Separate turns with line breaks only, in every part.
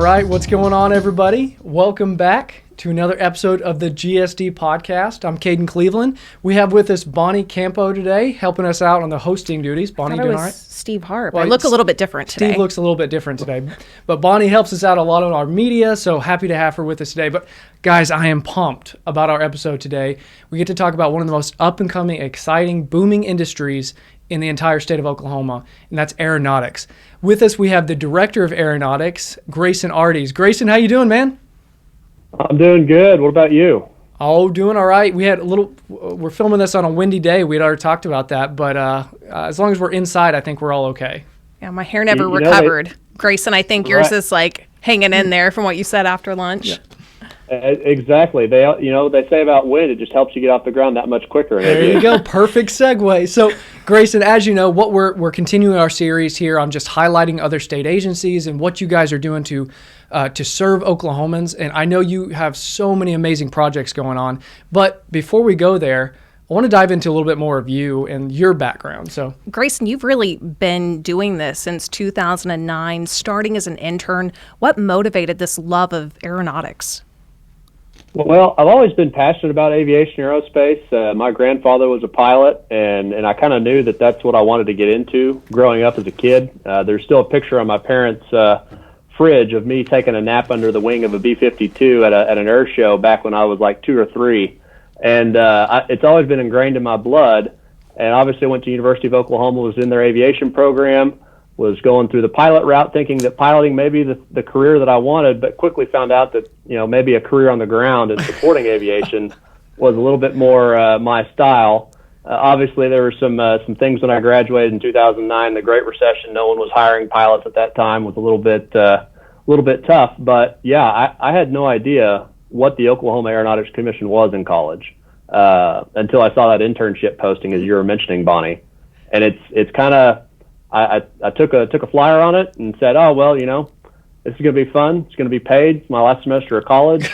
right, what's going on, everybody? Welcome back to another episode of the GSD Podcast. I'm Caden Cleveland. We have with us Bonnie Campo today, helping us out on the hosting duties. Bonnie, doing all right?
Steve Harp. Well, I look a little bit different today.
Steve looks a little bit different today. But Bonnie helps us out a lot on our media, so happy to have her with us today. But guys, I am pumped about our episode today. We get to talk about one of the most up-and-coming, exciting, booming industries in the entire state of Oklahoma, and that's aeronautics. With us, we have the Director of Aeronautics, Grayson Ardies. Grayson, how you doing, man?
I'm doing good. What about you?
Oh, doing all right. We're filming this on a windy day. We'd already talked about that, but as long as we're inside, I think we're all okay.
Yeah, my hair never recovered. Grayson, I think yours is like hanging in there from what you said after lunch.
Yeah.
Exactly. They say about wind, it just helps you get off the ground that much quicker.
There you go. Perfect segue. So, Grayson, as you know, what we're continuing our series here on just highlighting other state agencies and what you guys are doing to serve Oklahomans. And I know you have so many amazing projects going on. But before we go there, I want to dive into a little bit more of you and your background. So,
Grayson, you've really been doing this since 2009, starting as an intern. What motivated this love of aeronautics?
Well, I've always been passionate about aviation and aerospace. My grandfather was a pilot, and I kind of knew that that's what I wanted to get into growing up as a kid. There's still a picture on my parents' fridge of me taking a nap under the wing of a B-52 at an air show back when I was like 2 or 3. And it's always been ingrained in my blood. And obviously I went to University of Oklahoma, was in their aviation program, was going through the pilot route, thinking that piloting may be the career that I wanted, but quickly found out that, maybe a career on the ground and supporting aviation was a little bit more my style. Obviously, there were some things when I graduated in 2009, the Great Recession. No one was hiring pilots at that time. Was a little bit tough. But yeah, I had no idea what the Oklahoma Aeronautics Commission was in college until I saw that internship posting, as you were mentioning, Bonnie. And it's kind of I took a flyer on it and said, oh well, this is going to be fun. It's going to be paid. It's my last semester of college.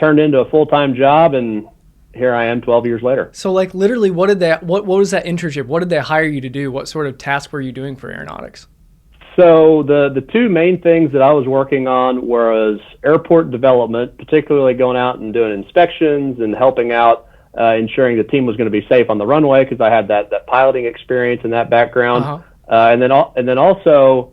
Turned into a full-time job, and here I am 12 years later.
So, like, literally, what was that internship? What did they hire you to do? What sort of task were you doing for aeronautics?
So the two main things that I was working on was airport development, particularly going out and doing inspections and helping out, ensuring the team was going to be safe on the runway, because I had that piloting experience and that background. Uh-huh. And then also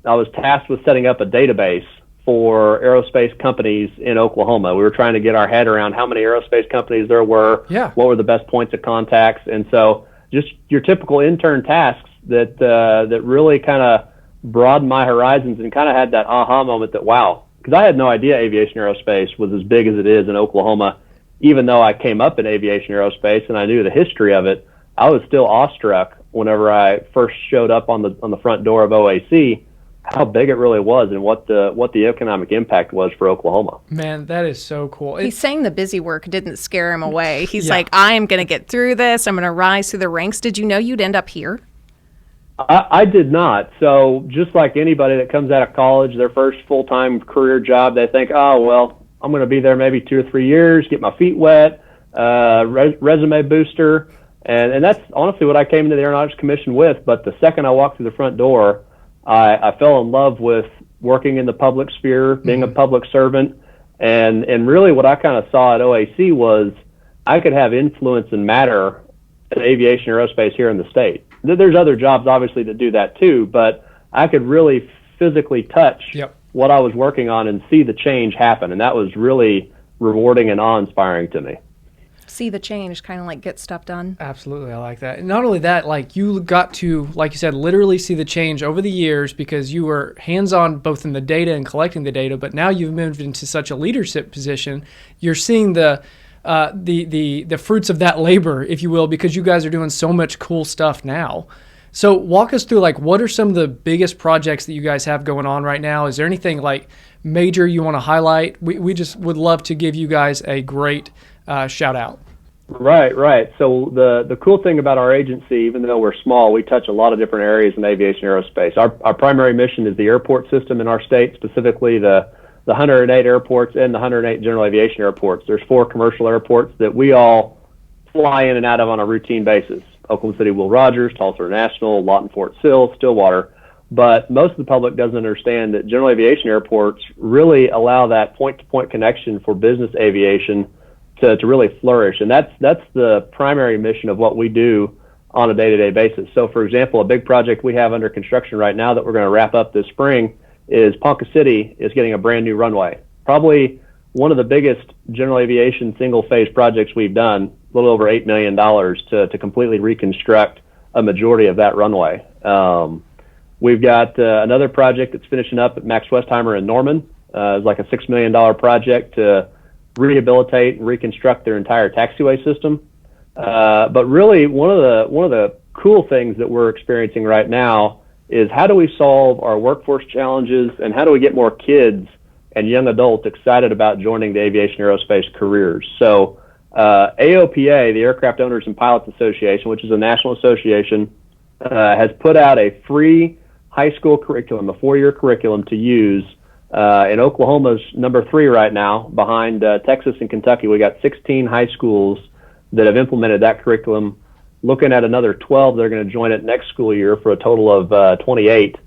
I was tasked with setting up a database for aerospace companies in Oklahoma. We were trying to get our head around how many aerospace companies there were, what were the best points of contacts, and so just your typical intern tasks that really kind of broadened my horizons and kind of had that aha moment that, wow, because I had no idea aviation aerospace was as big as it is in Oklahoma. Even though I came up in aviation aerospace and I knew the history of it, I was still awestruck whenever I first showed up on the front door of OAC, how big it really was and what the economic impact was for Oklahoma.
Man, that is so cool.
He's saying the busy work didn't scare him away. He's like, I am going to get through this. I'm going to rise through the ranks. Did you know you'd end up here?
I did not. So just like anybody that comes out of college, their first full-time career job, they think, oh, well, I'm going to be there maybe 2 or 3 years, get my feet wet, resume booster. And that's honestly what I came into the Aeronautics Commission with. But the second I walked through the front door, I fell in love with working in the public sphere, being a public servant. And really what I kind of saw at OAC was I could have influence and matter in aviation aerospace here in the state. There's other jobs, obviously, that do that too, but I could really physically touch what I was working on and see the change happen. And that was really rewarding and awe-inspiring to me.
See the change, kind of like get stuff done.
Absolutely, I like that. And not only that, like you got to, like you said, literally see the change over the years because you were hands-on both in the data and collecting the data, but now you've moved into such a leadership position. You're seeing the fruits of that labor, if you will, because you guys are doing so much cool stuff now. So walk us through, like, what are some of the biggest projects that you guys have going on right now? Is there anything like major you want to highlight? We just would love to give you guys a great shout out.
Right. So the cool thing about our agency, even though we're small, we touch a lot of different areas in aviation aerospace. Our primary mission is the airport system in our state, specifically the 108 airports and the 108 general aviation airports. There's 4 commercial airports that we all fly in and out of on a routine basis. Oklahoma City Will Rogers, Tulsa International, Lawton Fort Sill, Stillwater. But most of the public doesn't understand that general aviation airports really allow that point-to-point connection for business aviation to really flourish. And that's the primary mission of what we do on a day-to-day basis. So, for example, a big project we have under construction right now that we're going to wrap up this spring is Ponca City is getting a brand new runway. Probably one of the biggest general aviation single-phase projects we've done, a little over $8 million to completely reconstruct a majority of that runway. We've got another project that's finishing up at Max Westheimer in Norman. It's like a $6 million project to rehabilitate and reconstruct their entire taxiway system. But really, one of the cool things that we're experiencing right now is how do we solve our workforce challenges and how do we get more kids and young adults excited about joining the aviation aerospace careers. So AOPA, the Aircraft Owners and Pilots Association, which is a national association, has put out a free high school curriculum, a 4-year curriculum to use. In Oklahoma's number 3 right now, behind Texas and Kentucky. We got 16 high schools that have implemented that curriculum, looking at another 12 that are going to join it next school year for a total of 28.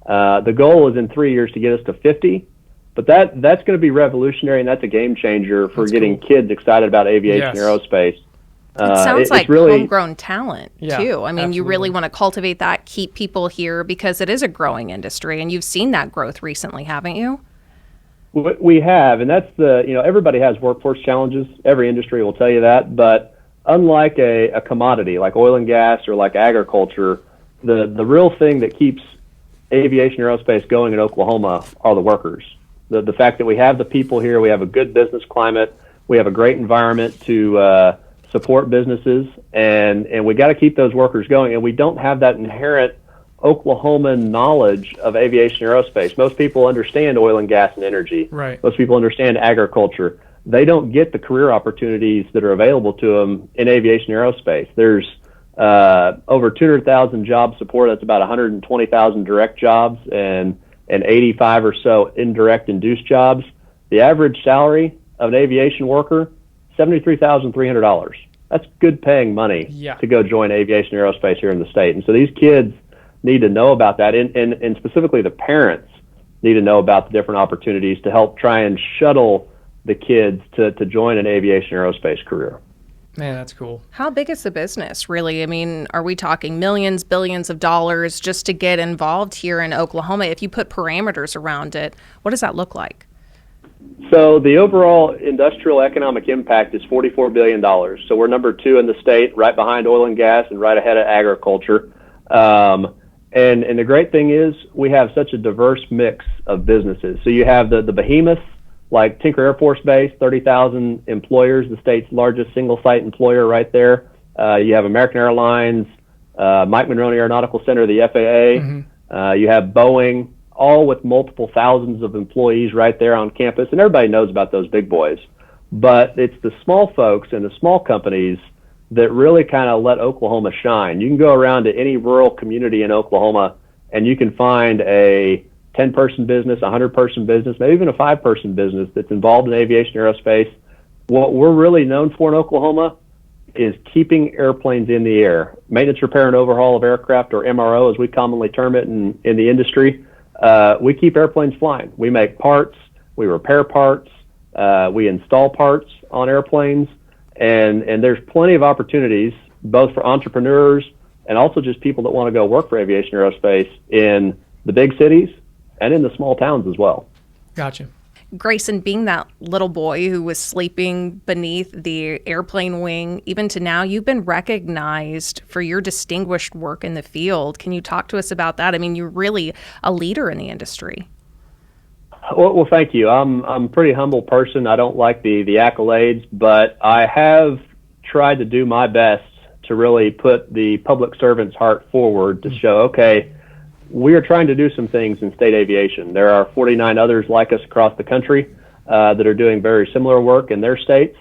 The goal is in 3 years to get us to 50, but that's going to be revolutionary, and that's a game changer for getting kids excited about aviation and aerospace.
It sounds like
really
homegrown talent, too. I mean, you really want to cultivate that, keep people here, because it is a growing industry, and you've seen that growth recently, haven't you?
We have, and that's everybody has workforce challenges. Every industry will tell you that, but unlike a commodity like oil and gas or like agriculture, the real thing that keeps aviation aerospace going in Oklahoma are the workers. The fact that we have the people here, we have a good business climate, we have a great environment to support businesses, and we got to keep those workers going. And we don't have that inherent Oklahoman knowledge of aviation aerospace. Most people understand oil and gas and energy.
Right.
Most people understand agriculture. They don't get the career opportunities that are available to them in aviation aerospace. There's over 200,000 job support. That's about 120,000 direct jobs and 85 or so indirect induced jobs. The average salary of an aviation worker, $73,300. That's good paying money to go join aviation aerospace here in the state. And so these kids need to know about that, and specifically the parents need to know about the different opportunities to help try and shuttle the kids to join an aviation aerospace career.
Man, that's cool.
How big is the business, really? I mean, are we talking millions, billions of dollars just to get involved here in Oklahoma? If you put parameters around it, what does that look like?
So the overall industrial economic impact is $44 billion. So we're number 2 in the state, right behind oil and gas and right ahead of agriculture. And the great thing is we have such a diverse mix of businesses. So you have the behemoths like Tinker Air Force Base, 30,000 employers, the state's largest single-site employer right there. You have American Airlines, Mike Monroney Aeronautical Center, the FAA. Mm-hmm. You have Boeing, all with multiple thousands of employees right there on campus. And everybody knows about those big boys. But it's the small folks and the small companies that really kind of let Oklahoma shine. You can go around to any rural community in Oklahoma and you can find a 10-person business, a 100-person business, maybe even a 5-person business that's involved in aviation aerospace. What we're really known for in Oklahoma is keeping airplanes in the air. Maintenance, repair, and overhaul of aircraft, or MRO as we commonly term it in the industry. We keep airplanes flying. We make parts, we repair parts, we install parts on airplanes, and there's plenty of opportunities both for entrepreneurs and also just people that want to go work for aviation aerospace in the big cities and in the small towns as well.
Gotcha.
Grayson, being that little boy who was sleeping beneath the airplane wing, even to now, you've been recognized for your distinguished work in the field. Can you talk to us about that? I mean, you're really a leader in the industry.
Well, thank you. I'm a pretty humble person. I don't like the accolades, but I have tried to do my best to really put the public servant's heart forward to show, okay, we are trying to do some things in state aviation. There are 49 others like us across the country that are doing very similar work in their states.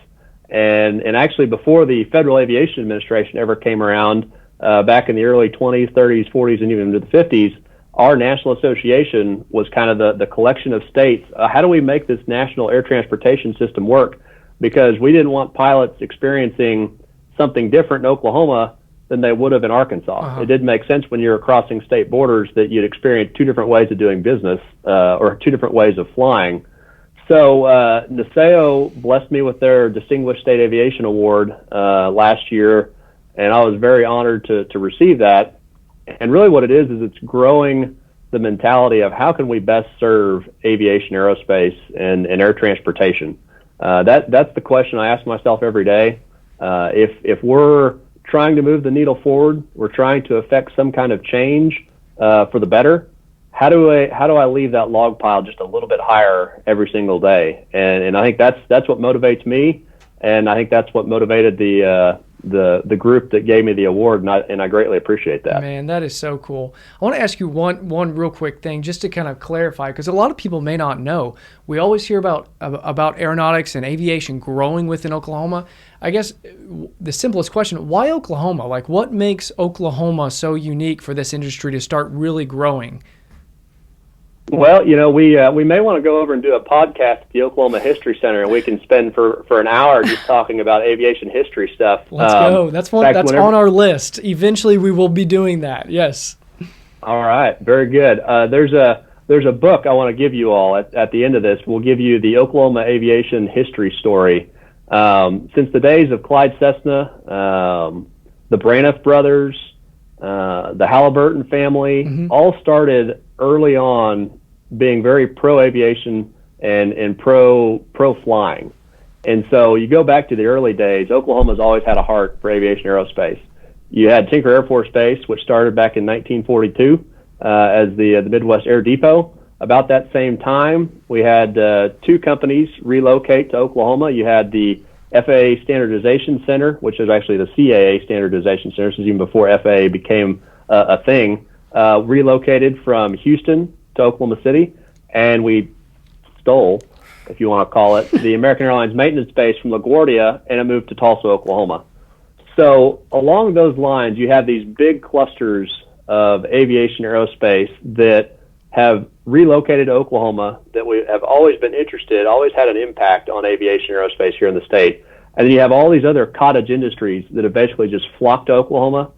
And actually, before the Federal Aviation Administration ever came around, back in the early 20s, 30s, 40s, and even into the 50s, our national association was kind of the collection of states. How do we make this national air transportation system work? Because we didn't want pilots experiencing something different in Oklahoma than they would have in Arkansas. It didn't make sense when you were crossing state borders that you'd experience two different ways of doing business or two different ways of flying. So NASAO blessed me with their Distinguished State Aviation Award last year, and I was very honored to receive that. And really what it is it's growing the mentality of how can we best serve aviation, aerospace, and air transportation. That's the question I ask myself every day. If we're trying to move the needle forward, we're trying to affect some kind of change for the better, how do I leave that log pile just a little bit higher every single day? And I think that's what motivates me, and I think that's what motivated the group that gave me the award, and I greatly appreciate that.
Man, that is so cool. I want to ask you one real quick thing just to kind of clarify, because a lot of people may not know. We always hear about aeronautics and aviation growing within Oklahoma. I guess the simplest question, why Oklahoma? Like, what makes Oklahoma so unique for this industry to start really growing?
Well, we may want to go over and do a podcast at the Oklahoma History Center, and we can spend for an hour just talking about aviation history stuff.
Let's go. That's on our list. Eventually, we will be doing that. Yes.
All right. Very good. There's a book I want to give you all at the end of this. We'll give you the Oklahoma aviation history story. Since the days of Clyde Cessna, the Braniff brothers, the Halliburton family, all started early on being very pro aviation and pro flying. And so you go back to the early days, Oklahoma's always had a heart for aviation aerospace. You had Tinker Air Force Base, which started back in 1942 as the Midwest Air Depot. About that same time, we had two companies relocate to Oklahoma. You had the FAA Standardization Center, which is actually the CAA Standardization Center. This is even before FAA became a thing. Relocated from Houston to Oklahoma City, and we stole, if you want to call it, the American Airlines maintenance base from LaGuardia, and it moved to Tulsa, Oklahoma. So along those lines, you have these big clusters of aviation aerospace that have relocated to Oklahoma, that we have always been interested, always had an impact on aviation aerospace here in the state. And then you have all these other cottage industries that have basically just flocked to Oklahoma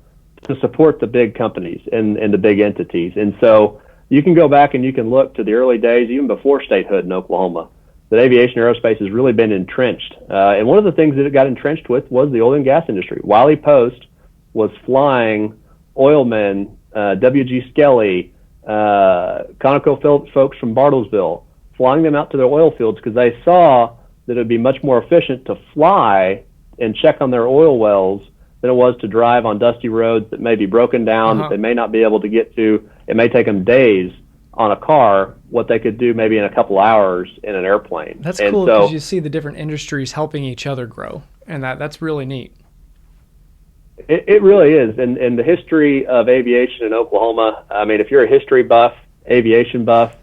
to support the big companies and the big entities. And so you can go back and you can look to the early days, even before statehood in Oklahoma, that aviation aerospace has really been entrenched. And one of the things that it got entrenched with was the oil and gas industry. Wiley Post was flying oilmen, W.G. Skelly, ConocoPhillips folks from Bartlesville, flying them out to their oil fields because they saw that it would be much more efficient to fly and check on their oil wells than it was to drive on dusty roads that may be broken down, that they may not be able to get to. It may take them days on a car, what they could do maybe in a couple hours in an airplane.
That's cool because you see the different industries helping each other grow, and that's really neat.
It really is. And the history of aviation in Oklahoma, I mean, if you're a history buff, aviation buff,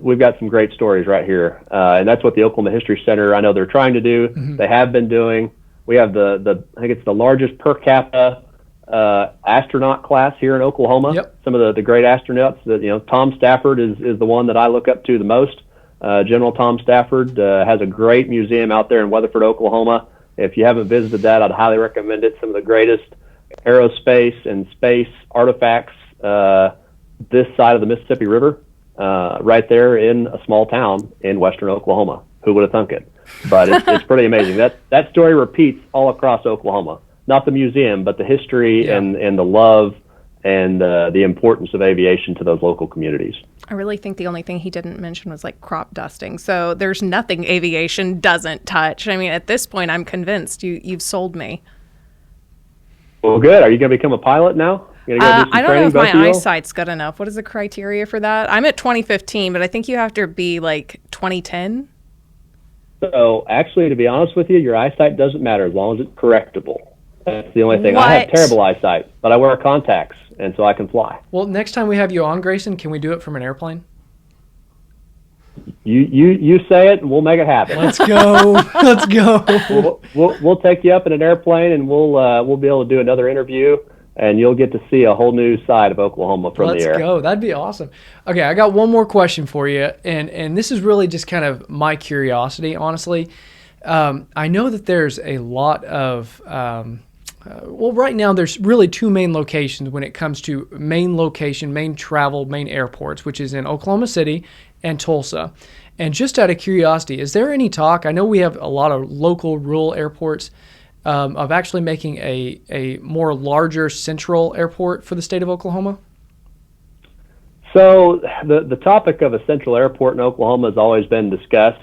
we've got some great stories right here. And that's what the Oklahoma History Center, I know they're trying to do. They have been doing. We have I think it's the largest per capita astronaut class here in Oklahoma.
Yep.
Some of the great astronauts that, Tom Stafford is the one that I look up to the most. General Tom Stafford has a great museum out there in Weatherford, Oklahoma. If you haven't visited that, I'd highly recommend it. Some of the greatest aerospace and space artifacts this side of the Mississippi River, right there in a small town in western Oklahoma. Who would have thunk it? But it's pretty amazing. That story repeats all across Oklahoma. Not the museum, but the history and the love and the importance of aviation to those local communities.
I really think the only thing he didn't mention was like crop dusting. So there's nothing aviation doesn't touch. I mean, at this point, I'm convinced you've sold me.
Well, good. Are you going to become a pilot now?
I don't know if my eyesight's good enough. What is the criteria for that? I'm at 2015, but I think you have to be like 2010.
So actually, to be honest with you, your eyesight doesn't matter as long as it's correctable. That's the only thing. I have terrible eyesight, but I wear contacts, and so I can fly.
Well, next time we have you on, Grayson, can we do it from an airplane?
You say it, and we'll make it happen.
Let's go. Let's go.
We'll take you up in an airplane, and we'll be able to do another interview, and you'll get to see a whole new side of Oklahoma from the air.
Let's go. That'd be awesome. Okay, I got one more question for you, and this is really just kind of my curiosity, honestly. I know that there's a lot of Well, right now there's really two main locations when it comes to main travel, main airports, which is in Oklahoma City and Tulsa. And just out of curiosity, is there any talk? I know we have a lot of local rural airports of actually making a more larger central airport for the state of Oklahoma.
So the topic of a central airport in Oklahoma has always been discussed.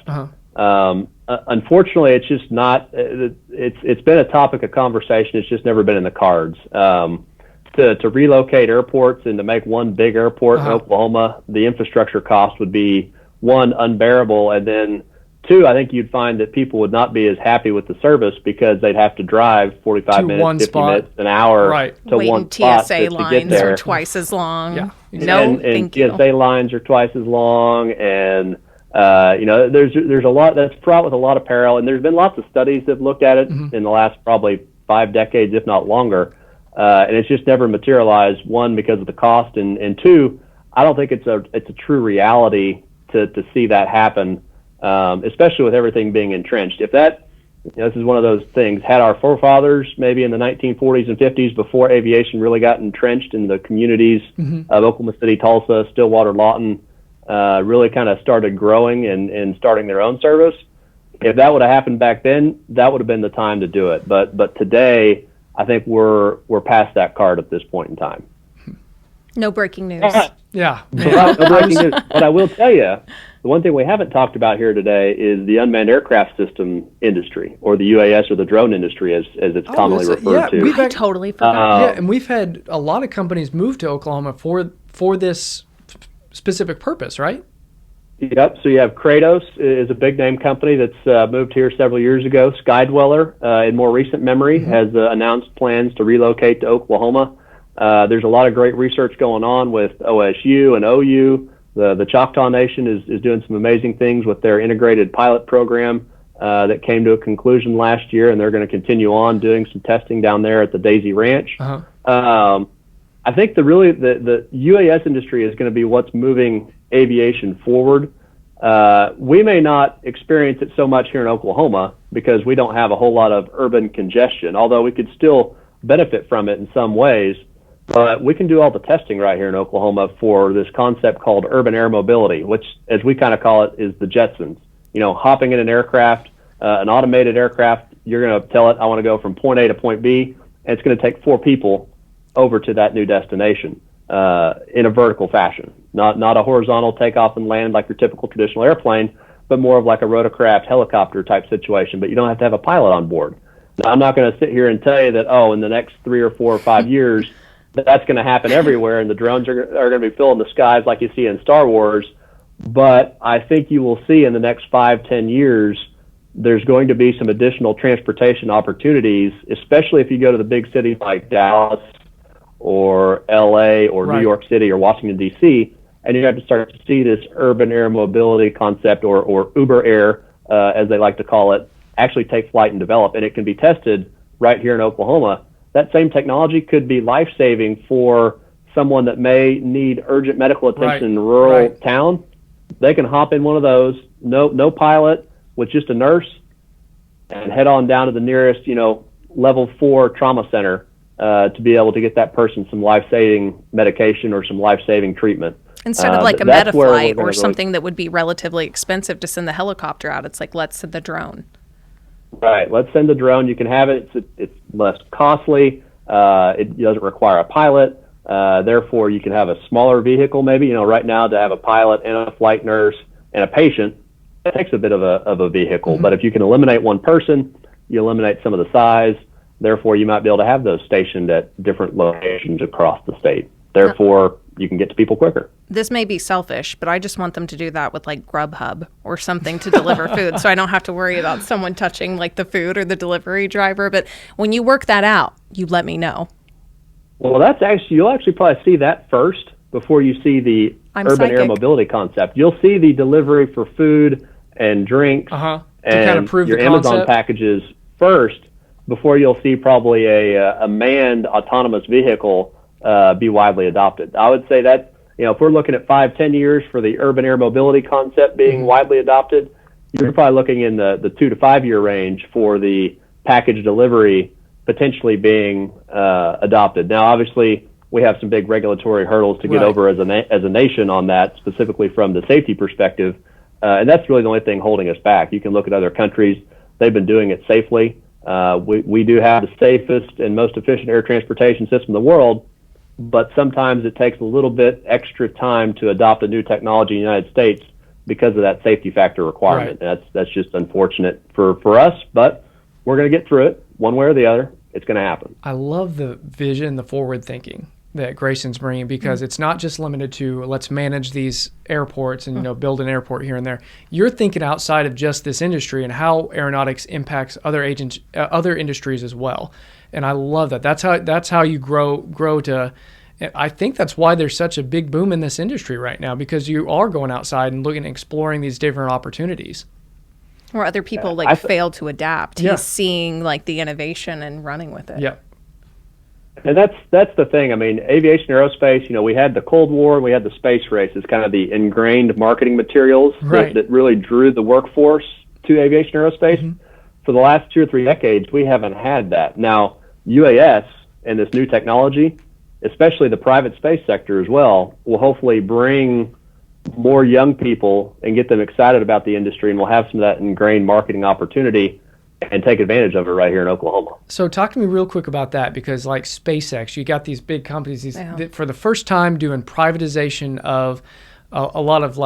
Unfortunately, it's just not. It's been a topic of conversation. It's just never been in the cards. To relocate airports and to make one big airport in Oklahoma, the infrastructure cost would be, one, unbearable, and then two, I think you'd find that people would not be as happy with the service because they'd have to drive 45 minutes, 50 minutes, an hour to one spot
TSA
to
lines
get there.
Are twice as long.
Yeah,
exactly.
And TSA lines are twice as long, and there's a lot that's fraught with a lot of peril, and there's been lots of studies that have looked at it in the last probably 5 decades, if not longer, and it's just never materialized. One, because of the cost, and two, I don't think it's a true reality to see that happen, especially with everything being entrenched. If that, this is one of those things. Had our forefathers maybe in the 1940s and 50s, before aviation really got entrenched in the communities of Oklahoma City, Tulsa, Stillwater, Lawton, really kind of started growing and starting their own service. If that would have happened back then, that would have been the time to do it. But today, I think we're past that card at this point in time.
No breaking news.
Yeah.
No breaking news. But I will tell you, the one thing we haven't talked about here today is the unmanned aircraft system industry, or the UAS, or the drone industry, as it's commonly referred to.
I totally forgot.
And we've had a lot of companies move to Oklahoma for this specific purpose, right?
Yep. So you have Kratos is a big name company that's moved here several years ago. Skydweller, in more recent memory, has announced plans to relocate to Oklahoma. There's a lot of great research going on with OSU and OU. The Choctaw Nation is doing some amazing things with their integrated pilot program that came to a conclusion last year, and they're going to continue on doing some testing down there at the Daisy Ranch. I think the UAS industry is going to be what's moving aviation forward. We may not experience it so much here in Oklahoma because we don't have a whole lot of urban congestion, although we could still benefit from it in some ways. But we can do all the testing right here in Oklahoma for this concept called urban air mobility, which, as we kind of call it, is the Jetsons. Hopping in an aircraft, an automated aircraft, you're going to tell it, I want to go from point A to point B, and it's going to take 4 people over to that new destination in a vertical fashion. Not a horizontal takeoff and land like your typical traditional airplane, but more of like a rotorcraft helicopter type situation, but you don't have to have a pilot on board. Now, I'm not going to sit here and tell you that, in the next 3 or 4 or 5 years, that's going to happen everywhere, and the drones are going to be filling the skies like you see in Star Wars. But I think you will see in the next 5-10 years, there's going to be some additional transportation opportunities, especially if you go to the big cities like Dallas or LA or New York City or Washington, D.C., and you have to start to see this urban air mobility concept, or Uber Air, as they like to call it, actually take flight and develop. And it can be tested right here in Oklahoma. That same technology could be life-saving for someone that may need urgent medical attention in a rural town. They can hop in one of those, no pilot, with just a nurse, and head on down to the nearest, level 4 trauma center to be able to get that person some life-saving medication or some life-saving treatment.
Instead of like a Metaflight or something that would be relatively expensive to send the helicopter out, it's like, let's send the drone.
Right. Let's send the drone. You can have it. It's less costly. It doesn't require a pilot. Therefore, you can have a smaller vehicle maybe. Right now, to have a pilot and a flight nurse and a patient, it takes a bit of a vehicle. But if you can eliminate one person, you eliminate some of the size. Therefore, you might be able to have those stationed at different locations across the state. Therefore, you can get to people quicker.
This may be selfish, but I just want them to do that with like Grubhub or something to deliver food, so I don't have to worry about someone touching like the food or the delivery driver. But when you work that out, you let me know.
Well, you'll actually probably see that first before you see the urban air mobility concept. You'll see the delivery for food and drinks and
kind of prove
your Amazon packages first, before you'll see probably a manned autonomous vehicle be widely adopted. I would say that, if we're looking at 5-10 years for the urban air mobility concept being widely adopted, you're probably looking in the 2 to 5 year range for the package delivery potentially being adopted. Now, obviously, we have some big regulatory hurdles to get over as a nation on that, specifically from the safety perspective. And that's really the only thing holding us back. You can look at other countries. They've been doing it safely. We do have the safest and most efficient air transportation system in the world, but sometimes it takes a little bit extra time to adopt a new technology in the United States because of that safety factor requirement.
Right.
That's just unfortunate for us, but we're going to get through it one way or the other. It's going to happen.
I love the vision, the forward thinking that Grayson's bringing, because it's not just limited to let's manage these airports and build an airport here and there. You're thinking outside of just this industry and how aeronautics impacts other industries as well. And I love that. That's how you grow to. I think that's why there's such a big boom in this industry right now, because you are going outside and looking and exploring these different opportunities.
Or other people fail to adapt.
Yeah.
He's seeing the innovation and running with it.
Yeah.
And that's the thing. I mean, aviation, aerospace, we had the Cold War, we had the space race as kind of the ingrained marketing materials that really drew the workforce to aviation, aerospace. Mm-hmm. For the last 2 or 3 decades, we haven't had that. Now, UAS and this new technology, especially the private space sector as well, will hopefully bring more young people and get them excited about the industry, and we'll have some of that ingrained marketing opportunity and take advantage of it right here in Oklahoma.
So talk to me real quick about that, because like SpaceX, you got these big companies that for the first time doing privatization of a lot of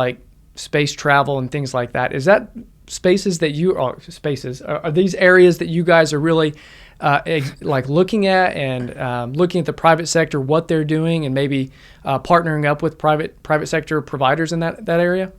space travel and things like that. Is that spaces that are these areas that you guys are really looking at and looking at the private sector, what they're doing, and maybe partnering up with private sector providers in that area?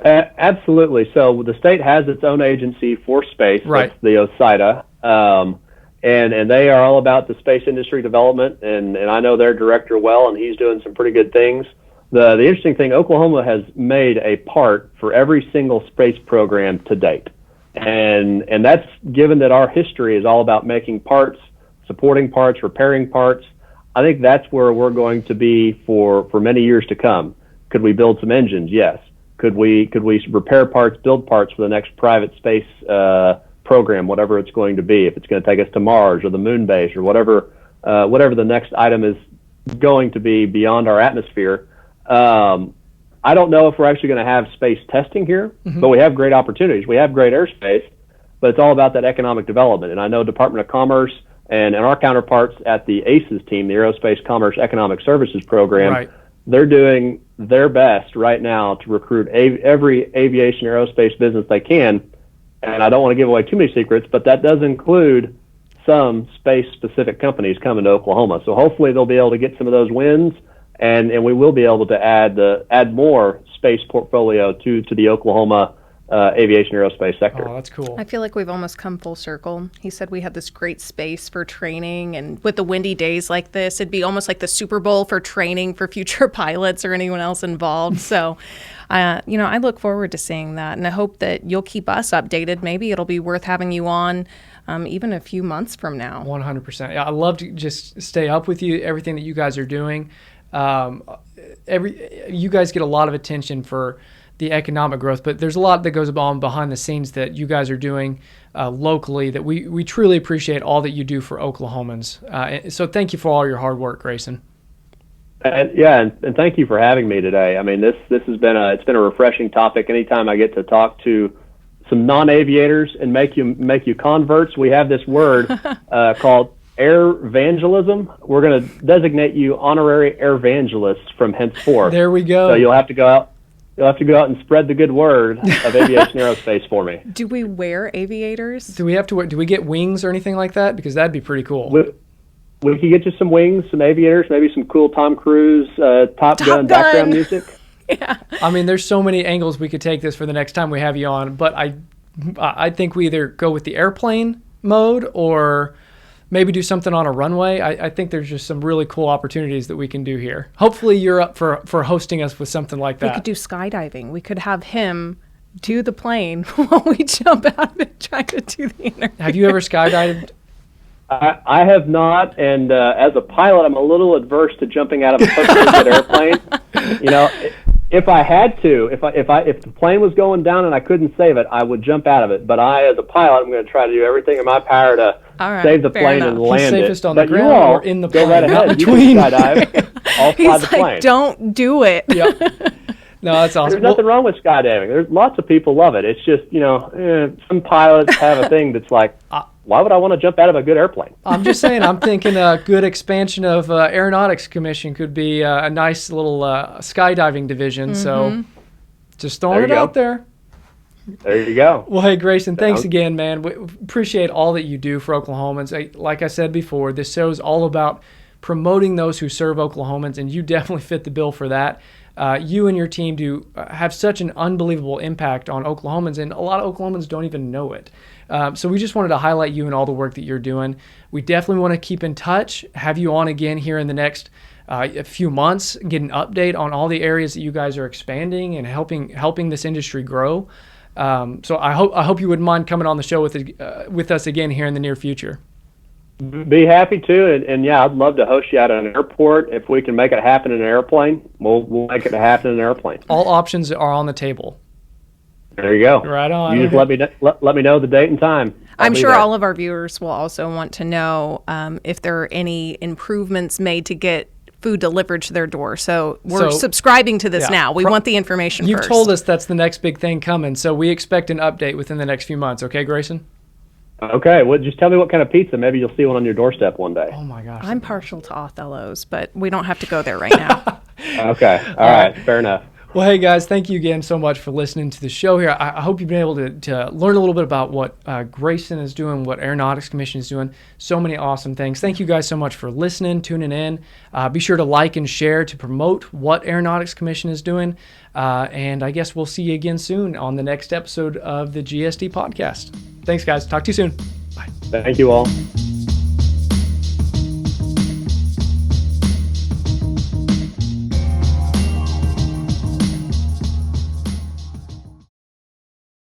Absolutely. So the state has its own agency for space,
right?
That's the OSIDA, and they are all about the space industry development. And I know their director well, and he's doing some pretty good things. The interesting thing, Oklahoma has made a part for every single space program to date, and that's given that our history is all about making parts, supporting parts, repairing parts. I think that's where we're going to be for many years to come. Could we build some engines? Yes. Could we repair parts, build parts for the next private space program, whatever it's going to be, if it's going to take us to Mars or the moon base or whatever the next item is going to be beyond our atmosphere. I don't know if we're actually going to have space testing here, but we have great opportunities. We have great airspace, but it's all about that economic development. And I know Department of Commerce and our counterparts at the ACES team, the Aerospace Commerce Economic Services Program,
right,
they're doing their best right now to recruit every aviation aerospace business they can. And I don't want to give away too many secrets, but that does include some space-specific companies coming to Oklahoma. So hopefully they'll be able to get some of those wins, and we will be able to add more space portfolio to the Oklahoma aviation aerospace sector.
Oh, that's cool.
I feel like we've almost come full circle. He said we had this great space for training, and with the windy days like this, it'd be almost like the Super Bowl for training for future pilots or anyone else involved. So, I look forward to seeing that, and I hope that you'll keep us updated. Maybe it'll be worth having you on even a few months from now.
100%. I love to just stay up with you, everything that you guys are doing. You guys get a lot of attention for the economic growth, but there's a lot that goes on behind the scenes that you guys are doing locally that we truly appreciate all that you do for Oklahomans. So thank you for all your hard work, Grayson.
And thank you for having me today. I mean, this has been a refreshing topic. Anytime I get to talk to some non-aviators and make you converts, we have this word called airvangelism. We're going to designate you honorary airvangelists from henceforth.
There we go.
So you'll have to go out. You'll have to go out and spread the good word of aviation aerospace for me.
Do we wear aviators?
Do we get wings or anything like that? Because that'd be pretty cool.
We could get you some wings, some aviators, maybe some cool Tom Cruise, Top Gun background music.
Yeah.
I mean, there's so many angles we could take this for the next time we have you on, but I think we either go with the airplane mode or maybe do something on a runway. I think there's just some really cool opportunities that we can do here. Hopefully you're up for hosting us with something like that.
We could do skydiving. We could have him do the plane while we jump out of it trying to do the interview.
Have you ever skydived?
I have not, and as a pilot, I'm a little adverse to jumping out of a airplane. If I had to, if the plane was going down and I couldn't save it, I would jump out of it. But as a pilot, I'm going to try to do everything in my power to save the plane and land it.
Safest on the ground or in the plane,
go right ahead.
not between.
You can skydive. I'll fly the plane.
Don't do it.
Yep. No, that's awesome.
There's nothing wrong with skydiving. There's lots of people love it. It's just, some pilots have a thing that's like, why would I want to jump out of a good airplane?
I'm just saying, I'm thinking a good expansion of Aeronautics Commission could be a nice little skydiving division. So just throwing it out there.
There you go.
Well, hey, Grayson, thanks again, man. We appreciate all that you do for Oklahomans. Like I said before, this show is all about promoting those who serve Oklahomans, and you definitely fit the bill for that. You and your team do have such an unbelievable impact on Oklahomans, and a lot of Oklahomans don't even know it. So we just wanted to highlight you and all the work that you're doing. We definitely want to keep in touch, have you on again here in the next a few months, get an update on all the areas that you guys are expanding and helping this industry grow. So I hope you wouldn't mind coming on the show with us again here in the near future.
Be happy to, and yeah, I'd love to host you at an airport. If we can make it happen in an airplane, we'll make it happen in an airplane.
All options are on the table.
There you go.
Right on.
You just let me know the date and time.
I'm sure all of our viewers will also want to know if there are any improvements made to get food delivered to their door. So we're subscribing to this now. We want the information
You've
first.
told us that's the next big thing coming, so we expect an update within the next few months. Okay, Grayson?
Okay, well, just tell me what kind of pizza. Maybe you'll see one on your doorstep one day.
Oh, my gosh.
I'm partial to Othello's, but we don't have to go there right now.
Okay, all right, fair enough.
Well, hey, guys, thank you again so much for listening to the show here. I hope you've been able to learn a little bit about what Grayson is doing, what Aeronautics Commission is doing. So many awesome things. Thank you guys so much for listening, tuning in. Be sure to like and share to promote what Aeronautics Commission is doing. And I guess we'll see you again soon on the next episode of the GSD Podcast. Thanks, guys. Talk to you soon. Bye.
Thank you all.